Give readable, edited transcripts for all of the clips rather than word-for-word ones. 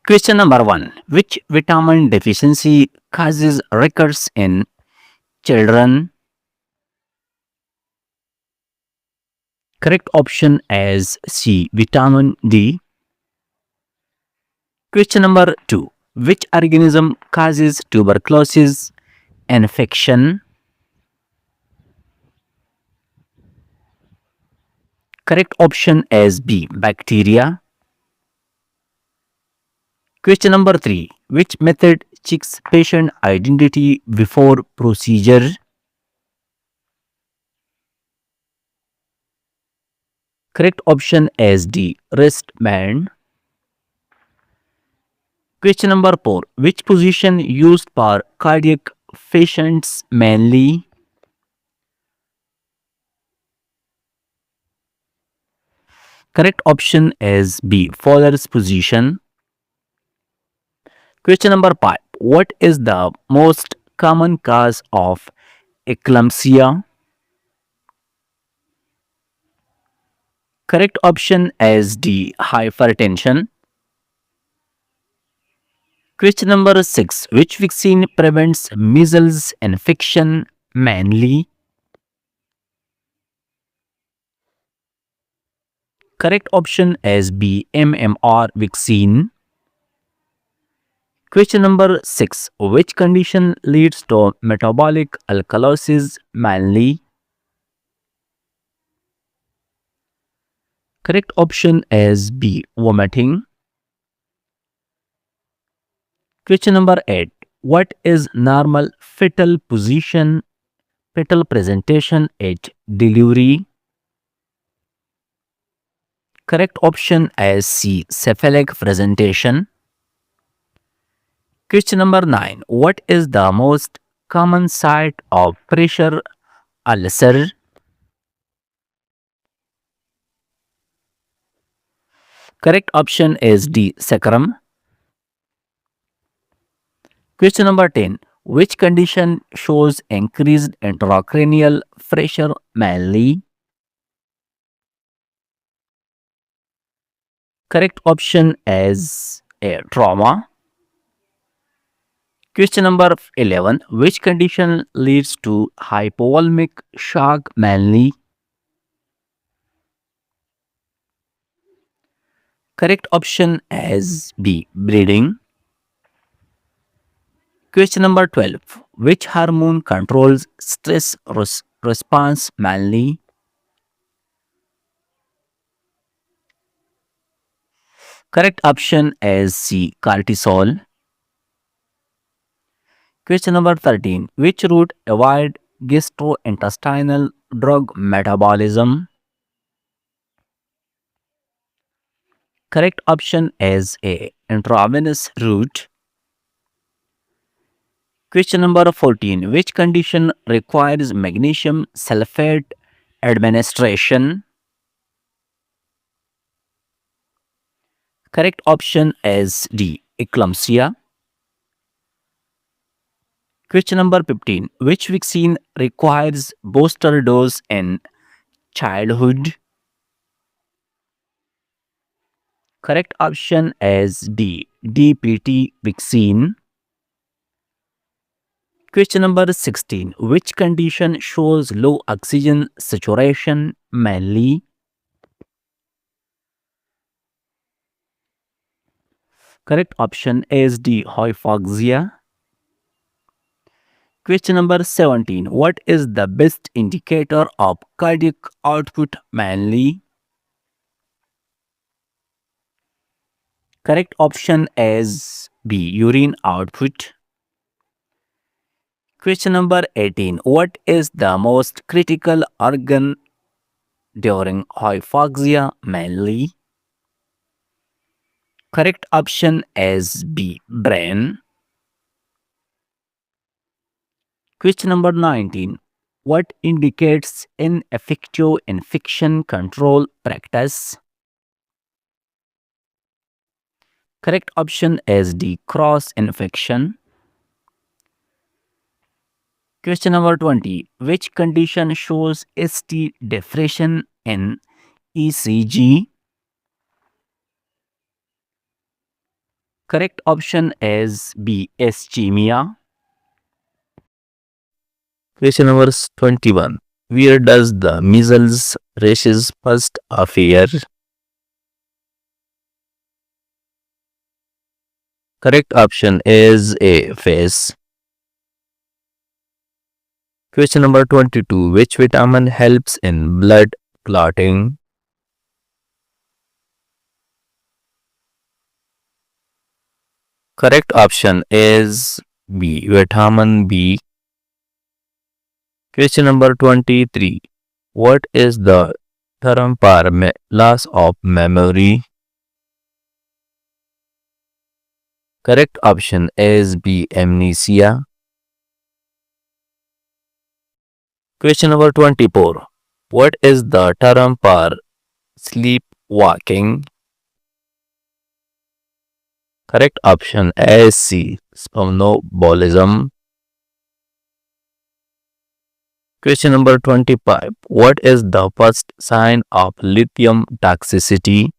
Question number 1. Which vitamin deficiency causes rickets in children? Correct option is C. Vitamin D. Question number 2. Which organism causes tuberculosis infection? Correct option is B. Bacteria. Question number 3. Which method checks patient identity before procedure? Correct option is D. Wristband. Question number 4. Which position used for cardiac patients mainly? Correct option is B. Fowler's position. Question number 5. What is the most common cause of eclampsia? Correct option is D. Hypertension. Question number 6. Which vaccine prevents measles infection mainly? Correct option is B. MMR vaccine. Question number 6. Which condition leads to metabolic alkalosis mainly? Correct option is B. Vomiting. Question number 8. What is normal fetal presentation at delivery? Correct option is C. Cephalic presentation. Question number 9. What is the most common site of pressure ulcer? Correct option is D. Sacrum. Question number 10. Which condition shows increased intracranial pressure mainly? Correct option is A. Trauma. Question number 11. Which condition leads to hypovolemic shock mainly? Correct option is B. Bleeding. Question number 12. Which hormone controls stress response mainly? Correct option is C. Cortisol. Question number 13. Which route avoid gastrointestinal drug metabolism? Correct option is A. Intravenous route. Question number 14. Which condition requires magnesium sulfate administration? Correct option is D. Eclampsia. Question number 15. Which vaccine requires booster dose in childhood? Correct option is D. DPT vaccine. Question number 16. Which condition shows low oxygen saturation mainly? Correct option is D. Hypoxia. Question number 17. What is the best indicator of cardiac output mainly? Correct option is B. Urine output. Question number 18. What is the most critical organ during hypoxia mainly? Correct option is B. Brain. Question number 19. What indicates ineffective infection control practice? Correct option is D. Cross infection. Question number 20. Which condition shows ST depression in ECG? Correct option is B. Ischemia. Question number 21. Where does the measles rashes first appear? Correct option is A. Face. Question number 22. Which vitamin helps in blood clotting? Correct option is B. Vitamin B. Question number 23. What is the term for loss of memory? Correct option is B. Amnesia. Question number 24. What is the term for sleepwalking? Correct option is C. Somnambulism. Question number 25. What is the first sign of lithium toxicity?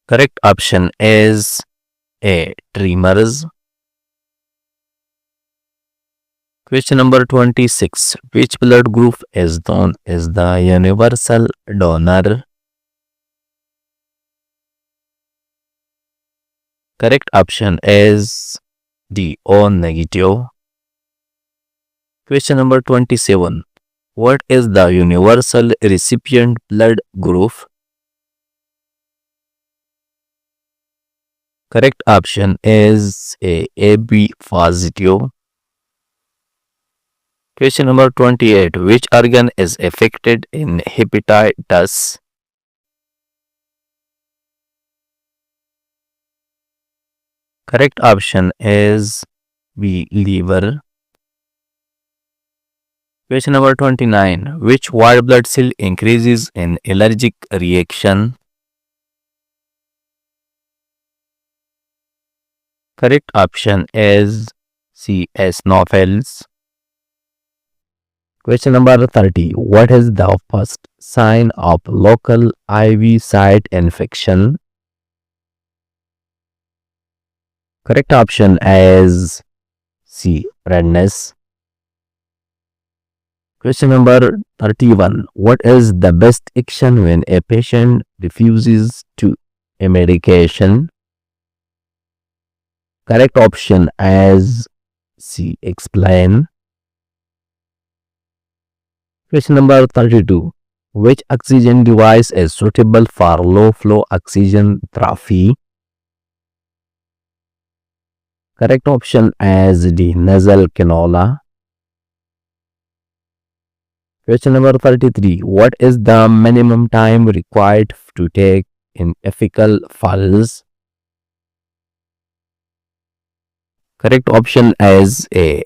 Correct option is A. Tremors. Question number 26. Which blood group is known as the universal donor? Correct option is D. O negative. Question number 27. What is the universal recipient blood group? Correct option is A. AB positive. Question number 28. Which organ is affected in hepatitis? Correct option is B. Liver. Question number 29. Which white blood cell increases in allergic reaction? Correct option is C. Eosinophils. Question number 30. What is the first sign of local IV site infection? Correct option is C. Redness. Question number 31. What is the best action when a patient refuses to a medication? Correct option is C. Explain. Question number 32. Which oxygen device is suitable for low flow oxygen therapy? Correct option is D. Nasal cannula. Question number 33. What is the minimum time required to take in ethical falls? Correct option is A.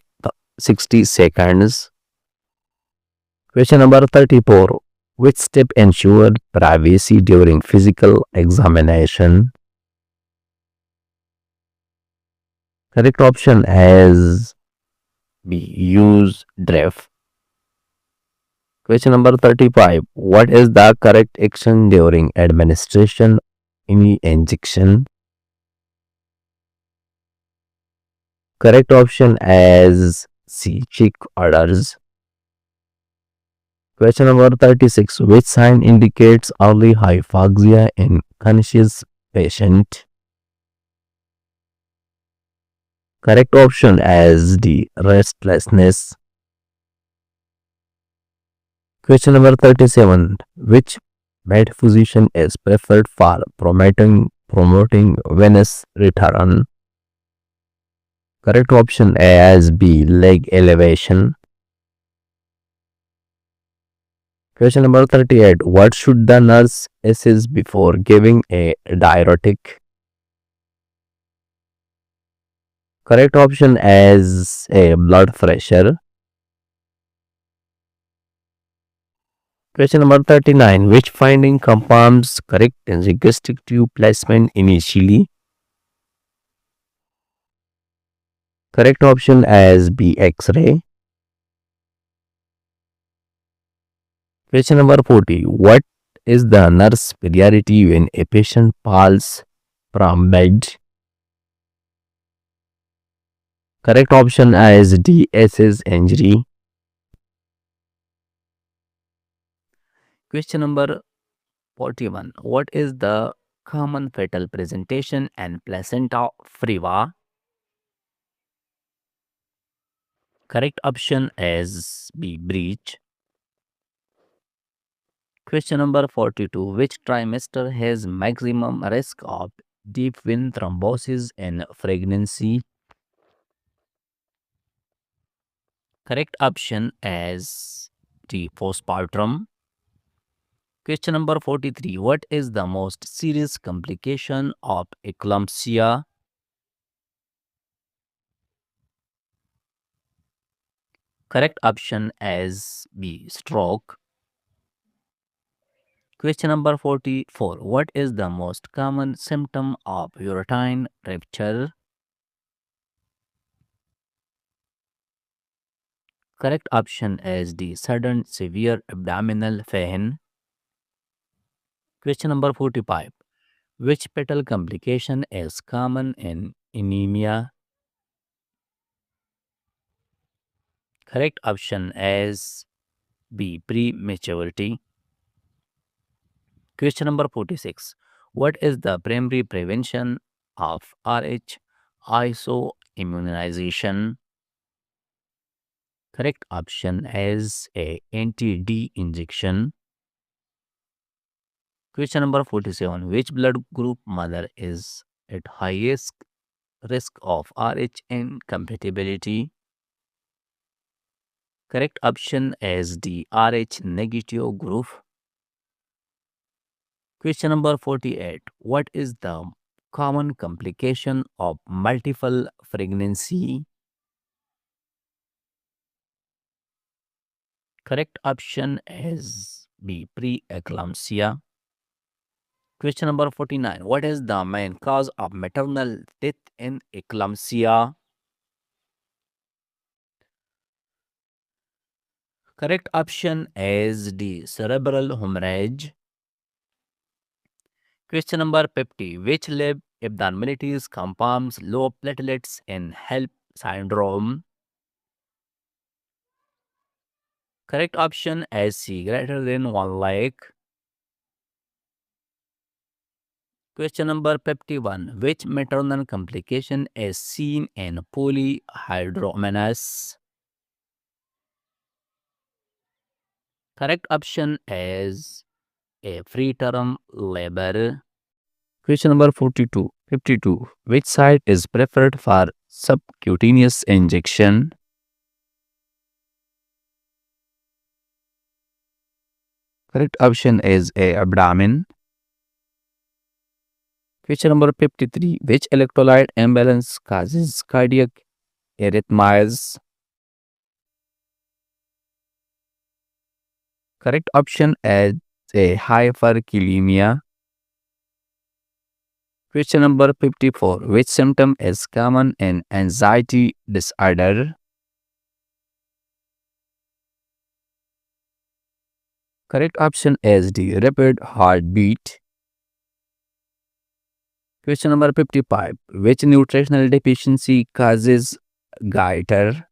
60 seconds. Question number 34. Which step ensured privacy during physical examination? Correct option is B. Use DREF. Question number 35. What is the correct action during administration any injection? Correct option is C. Check orders. Question number 36. Which sign indicates early hypoxia in conscious patient? Correct option is D. Restlessness. Question number 37. Which med position is preferred for promoting venous return? Correct option is B. Leg elevation. Question number 38. What should the nurse assess before giving a diuretic? Correct option is A. Blood pressure. Question number 39. Which finding confirms correct gastric tube placement initially? Correct option is B. X-ray. Question number 40. What is the nurse priority when a patient falls from bed? Correct option is D. SS injury. Question number 41. What is the common fetal presentation and placenta previa? Correct option is B. Breech. Question number 42. Which trimester has maximum risk of deep vein thrombosis in pregnancy? Correct option is D. Postpartum. Question number 43. What is the most serious complication of eclampsia? Correct option is B. Stroke. Question number 44. What is the most common symptom of uterine rupture? Correct option is the sudden severe abdominal pain. Question number 45. Which fetal complication is common in anemia? Correct option is B. Prematurity. Question number 46. What is the primary prevention of Rh isoimmunization? Correct option is a anti-D injection. Question number 47. Which blood group mother is at highest risk of Rh incompatibility? Correct option is the Rh negative group. Question number 48. What is the common complication of multiple pregnancy? Correct option is B. Preeclampsia. Question number 49. What is the main cause of maternal death in eclampsia? Correct option is D. Cerebral hemorrhage. Question number 50. Which lab abnormalities compounds low platelets in HELP syndrome? Correct option is C. Greater than 1 lakh. Question number 51. Which maternal complication is seen in polyhydramnios? Correct option is A. Preterm labor. Question number 52. Which site is preferred for subcutaneous injection? Correct option is A. Abdomen. Question number 53. Which electrolyte imbalance causes cardiac arrhythmias? Correct option is A. Hyperkalemia. Question number 54. Which symptom is common in anxiety disorder? Correct option is D. Rapid heartbeat. Question number 55. Which nutritional deficiency causes goiter?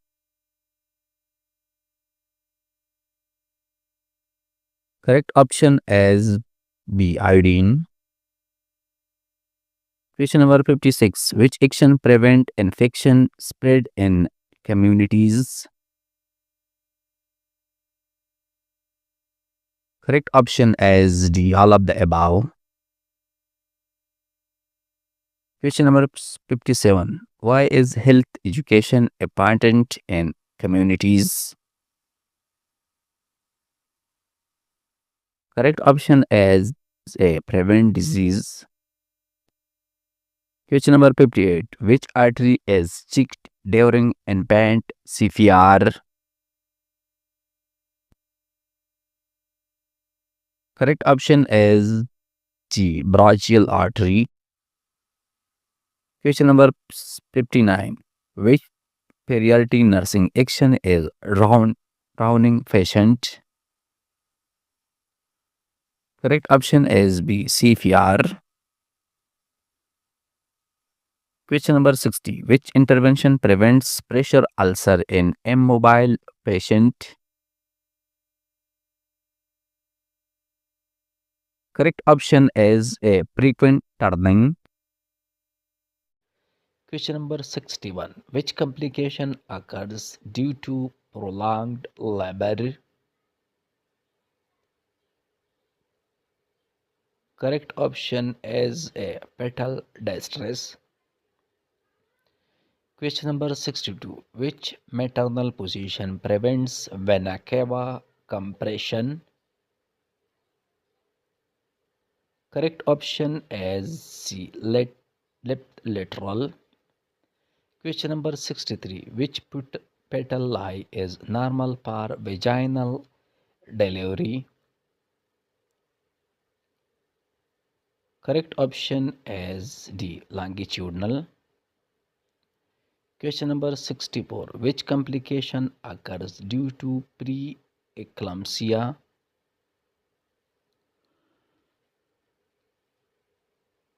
Correct option is B. Iodine. Question number 56. Which action prevent infection spread in communities? Correct option is D. All of the above. Question number 57. Why is health education important in communities? Correct option is A. Prevent disease. Question number 58. Which artery is checked during infant CPR? Correct option is G. Brachial artery. Question number 59. Which priority nursing action is drowning patient? Correct option is B. CPR. Question number 60. Which intervention prevents pressure ulcer in immobile patient? Correct option is A. Frequent turning. Question number 61. Which complication occurs due to prolonged labor? Correct option is A. Fetal distress. Question number 62. Which maternal position prevents vena cava compression? Correct option is C. Left lateral. Question number 63. Which petal lie is normal for vaginal delivery? Correct option is D. Longitudinal. Question number 64. Which complication occurs due to preeclampsia?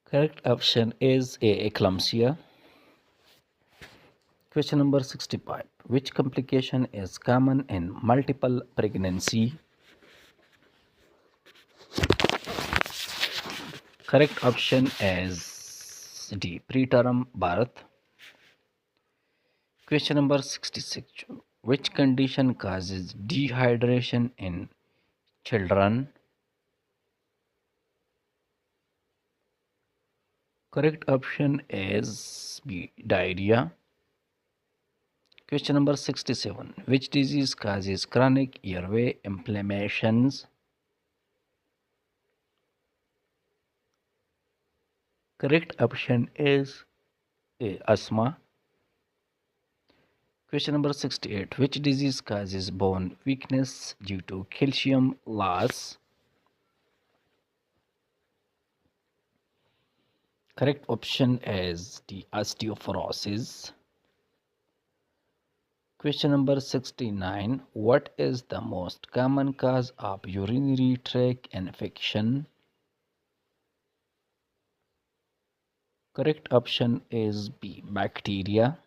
Correct option is A. Eclampsia. Question number 65. Which complication is common in multiple pregnancy? Correct option is D. Preterm birth. Question number 66. Which condition causes dehydration in children? Correct option is B. Diarrhea. Question number 67. Which disease causes chronic airway inflammations? Correct option is A. Asthma. Question number 68. Which disease causes bone weakness due to calcium loss? Correct option is the osteoporosis. Question number 69. What is the most common cause of urinary tract infection? Correct option is B. Bacteria.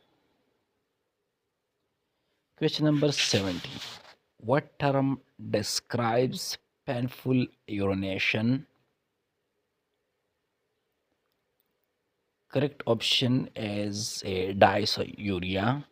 Question number 70. What term describes painful urination? Correct option is a dysuria.